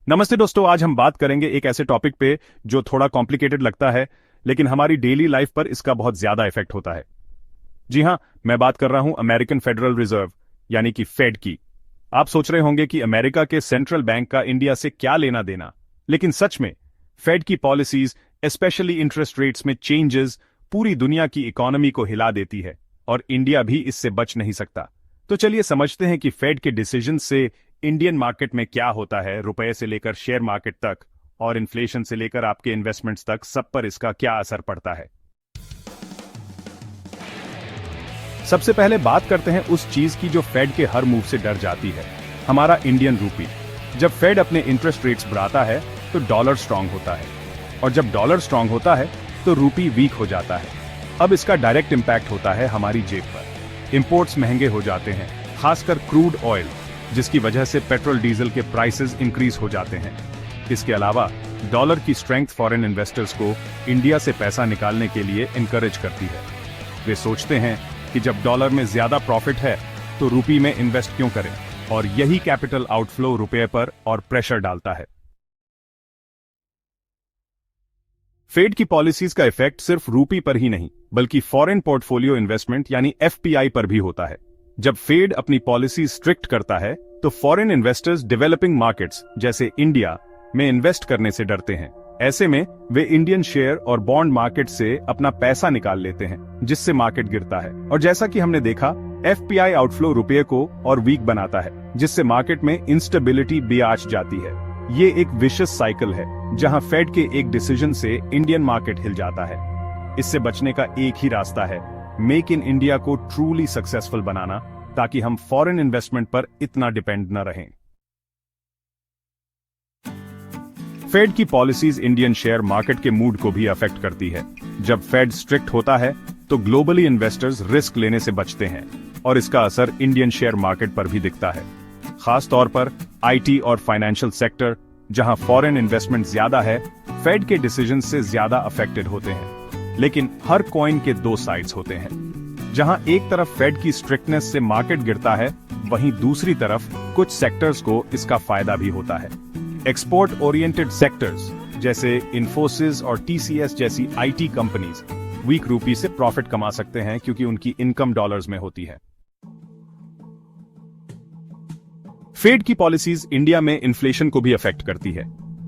नमस्ते दोस्तों, आज हम बात करेंगे एक ऐसे टॉपिक पे जो थोड़ा कॉम्प्लिकेटेड लगता है, लेकिन हमारी डेली लाइफ पर इसका बहुत ज्यादा इफेक्ट होता है। जी हां, मैं बात कर रहा हूं अमेरिकन फेडरल रिजर्व यानी कि फेड की। आप सोच रहे होंगे कि अमेरिका के सेंट्रल बैंक का इंडिया से क्या लेना देना, लेकिन सच में फेड की पॉलिसीज, स्पेशली इंटरेस्ट रेट्स में चेंजेस, पूरी दुनिया की इकोनॉमी को हिला देती है और इंडिया भी इससे बच नहीं सकता। तो चलिए समझते हैं कि फेड के डिसीजन से इंडियन मार्केट में क्या होता है, रुपए से लेकर शेयर मार्केट तक और इन्फ्लेशन से लेकर आपके इन्वेस्टमेंट्स तक, सब पर इसका क्या असर पड़ता है। सबसे पहले बात करते हैं उस चीज की जो फेड के हर मूव से डर जाती है, हमारा इंडियन रूपी। जब फेड अपने इंटरेस्ट रेट्स बढ़ाता है तो डॉलर स्ट्रांग होता है, और जब डॉलर स्ट्रांग होता है तो रूपी वीक हो जाता है। अब इसका डायरेक्ट इंपैक्ट होता है हमारी जेब पर। इंपोर्ट्स महंगे हो जाते हैं, खासकर क्रूड ऑयल, जिसकी वजह से पेट्रोल डीजल के प्राइसेस इंक्रीज हो जाते हैं। इसके अलावा डॉलर की स्ट्रेंथ फॉरेन इन्वेस्टर्स को इंडिया से पैसा निकालने के लिए इनकरेज करती है। वे सोचते हैं कि जब डॉलर में ज्यादा प्रॉफिट है तो रूपी में इन्वेस्ट क्यों करें, और यही कैपिटल आउटफ्लो रुपये पर और प्रेशर डालता है। फेड की पॉलिसीज का इफेक्ट सिर्फ रूपी पर ही नहीं, बल्कि फॉरेन पोर्टफोलियो इन्वेस्टमेंट यानी एफपीआई पर भी होता है। जब फेड अपनी पॉलिसी स्ट्रिक्ट करता है तो फॉरेन इन्वेस्टर्स डेवलपिंग मार्केट्स जैसे इंडिया में इन्वेस्ट करने से डरते हैं। ऐसे में वे इंडियन शेयर और बॉन्ड मार्केट से अपना पैसा निकाल लेते हैं, जिससे मार्केट गिरता है। और जैसा कि हमने देखा, एफपीआई आउटफ्लो रुपये को और वीक बनाता है, जिससे मार्केट में इंस्टेबिलिटी भी आ जाती है। ये एक विशियस साइकिल है जहां फेड के एक डिसीजन से इंडियन मार्केट हिल जाता है। इससे बचने का एक ही रास्ता है, मेक इन इंडिया को ट्रूली सक्सेसफुल बनाना, ताकि हम फॉरेन इन्वेस्टमेंट पर इतना डिपेंड न रहें। फेड की पॉलिसीज इंडियन शेयर मार्केट के मूड को भी अफेक्ट करती है। जब फेड स्ट्रिक्ट होता है तो ग्लोबली इन्वेस्टर्स रिस्क लेने से बचते हैं, और इसका असर इंडियन शेयर मार्केट पर भी दिखता है। खास तौर पर आईटी और फाइनेंशियल सेक्टर, जहां फॉरेन इन्वेस्टमेंट ज्यादा है, फेड के डिसीजन से ज्यादा अफेक्टेड होते हैं। लेकिन हर कॉइन के दो साइड्स होते हैं। जहां एक तरफ फेड की स्ट्रिक्टनेस से मार्केट गिरता है, वहीं दूसरी तरफ कुछ सेक्टर्स को इसका फायदा भी होता है। एक्सपोर्ट ओरिएंटेड सेक्टर्स जैसे इन्फोसिस और टीसीएस जैसी आईटी कंपनीज वीक रूपी से प्रॉफिट कमा सकते हैं, क्योंकि उनकी इनकम डॉलर्स में होती है। फेड की पॉलिसीज इंडिया में इन्फ्लेशन को भी अफेक्ट करती है।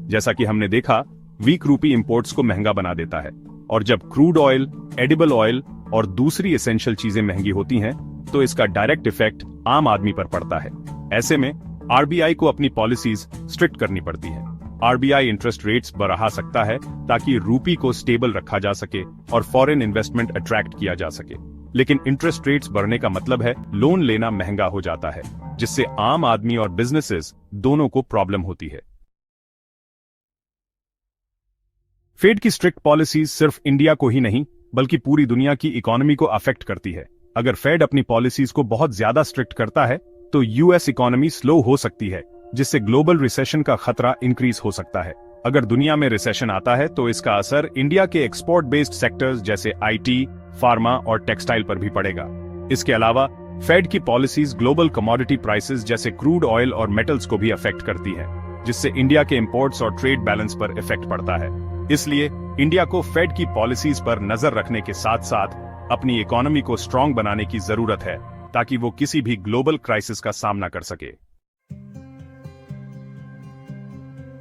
जैसा कि हमने देखा, वीक रूपी इंपोर्ट्स को महंगा बना देता है, और जब क्रूड ऑयल, एडिबल ऑयल और दूसरी एसेंशियल चीजें महंगी होती हैं, तो इसका डायरेक्ट इफेक्ट आम आदमी पर पड़ता है। ऐसे में आरबीआई को अपनी पॉलिसीज स्ट्रिक्ट करनी पड़ती है। आरबीआई इंटरेस्ट रेट्स बढ़ा सकता है ताकि रूपी को स्टेबल रखा जा सके और फॉरेन इन्वेस्टमेंट अट्रैक्ट किया जा सके। लेकिन इंटरेस्ट रेट्स बढ़ने का मतलब है लोन लेना महंगा हो जाता है, जिससे आम आदमी और बिजनेसेस दोनों को प्रॉब्लम होती है। फेड की स्ट्रिक्ट पॉलिसीज सिर्फ इंडिया को ही नहीं, बल्कि पूरी दुनिया की इकोनॉमी को अफेक्ट करती है। अगर फेड अपनी पॉलिसीज को बहुत ज्यादा स्ट्रिक्ट करता है तो यूएस इकोनॉमी स्लो हो सकती है, जिससे ग्लोबल रिसेशन का खतरा इंक्रीज हो सकता है। अगर दुनिया में रिसेशन आता है तो इसका असर इंडिया के एक्सपोर्ट बेस्ड सेक्टर्स जैसे आईटी, फार्मा और टेक्सटाइल पर भी पड़ेगा। इसके अलावा फेड की पॉलिसीज ग्लोबल कमोडिटी प्राइसेस जैसे क्रूड ऑयल और मेटल्स को भी अफेक्ट करती है, जिससे इंडिया के इंपोर्ट्स और ट्रेड बैलेंस पर इफेक्ट पड़ता है। इसलिए इंडिया को फेड की पॉलिसीज पर नजर रखने के साथ साथ अपनी इकोनॉमी को स्ट्रांग बनाने की जरूरत है, ताकि वो किसी भी ग्लोबल क्राइसिस का सामना कर सके।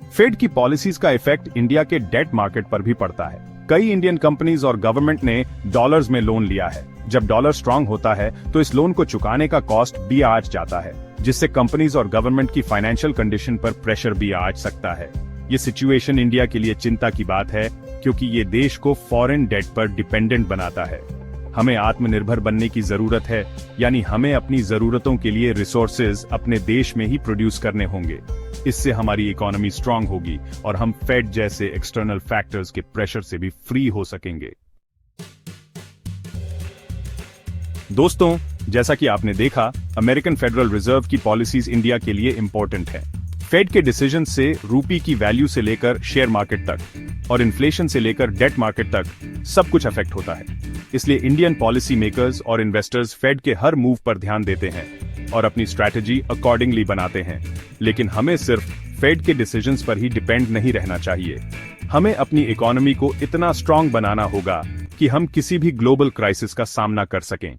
फेड की पॉलिसीज का इफेक्ट इंडिया के डेट मार्केट पर भी पड़ता है। कई इंडियन कंपनीज और गवर्नमेंट ने डॉलर्स में लोन लिया है। जब डॉलर स्ट्रांग होता है तो इस लोन को चुकाने का कॉस्ट भी आ जाता है, जिससे कंपनीज और गवर्नमेंट की फाइनेंशियल कंडीशन पर प्रेशर भी आ सकता है। ये सिचुएशन इंडिया के लिए चिंता की बात है, क्योंकि ये देश को फॉरेन डेट पर डिपेंडेंट बनाता है। हमें आत्मनिर्भर बनने की जरूरत है, यानी हमें अपनी जरूरतों के लिए रिसोर्सेज अपने देश में ही प्रोड्यूस करने होंगे। इससे हमारी इकोनॉमी स्ट्रांग होगी और हम फेड जैसे एक्सटर्नल फैक्टर्स के प्रेशर से भी फ्री हो सकेंगे। दोस्तों, जैसा कि आपने देखा, अमेरिकन फेडरल रिजर्व की पॉलिसीज इंडिया के लिए इंपॉर्टेंट है। फेड के डिसीजन से रूपी की वैल्यू से लेकर शेयर मार्केट तक और इन्फ्लेशन से लेकर डेट मार्केट तक सब कुछ अफेक्ट होता है। इसलिए इंडियन पॉलिसी मेकर्स और इन्वेस्टर्स फेड के हर मूव पर ध्यान देते हैं। और अपनी स्ट्रैटेजी अकॉर्डिंगली बनाते हैं। लेकिन हमें सिर्फ फेड के डिसीजंस पर ही डिपेंड नहीं रहना चाहिए। हमें अपनी इकोनॉमी को इतना स्ट्रांग बनाना होगा कि हम किसी भी ग्लोबल क्राइसिस का सामना कर सकें।